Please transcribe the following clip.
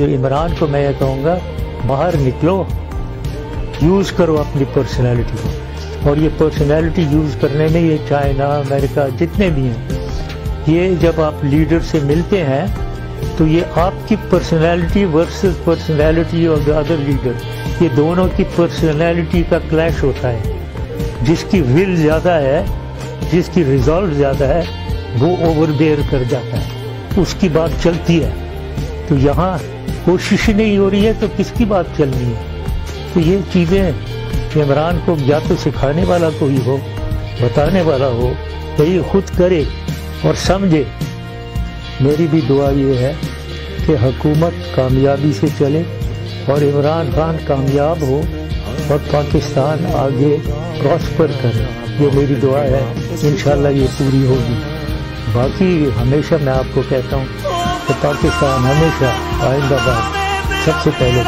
तो इमरान को मैं ये कहूँगा, बाहर निकलो, यूज़ करो अपनी पर्सनैलिटी को। और ये पर्सनैलिटी यूज़ करने में ये चाइना, अमेरिका जितने भी हैं, ये जब आप लीडर से मिलते हैं तो ये आपकी personality versus personality of the other leader, ये दोनों की पर्सनैलिटी का क्लैश होता है। जिसकी विल ज़्यादा है, जिसकी रिजॉल्व ज़्यादा है, वो ओवरबेयर कर जाता है, उसकी बात चलती है। तो यहाँ कोशिश ही नहीं हो रही है तो किसकी बात चलनी है? तो ये चीज़ें इमरान को या तो सिखाने वाला कोई हो, बताने वाला हो, तो ये खुद करे और समझे। मेरी भी दुआ ये है कि हुकूमत कामयाबी से चले और इमरान खान कामयाब हो और पाकिस्तान आगे प्रॉस्पर करे, ये मेरी दुआ है। इंशाल्लाह ये पूरी होगी। बाकी हमेशा मैं आपको कहता हूँ कि पाकिस्तान हमेशा आइंदा बाद सबसे पहले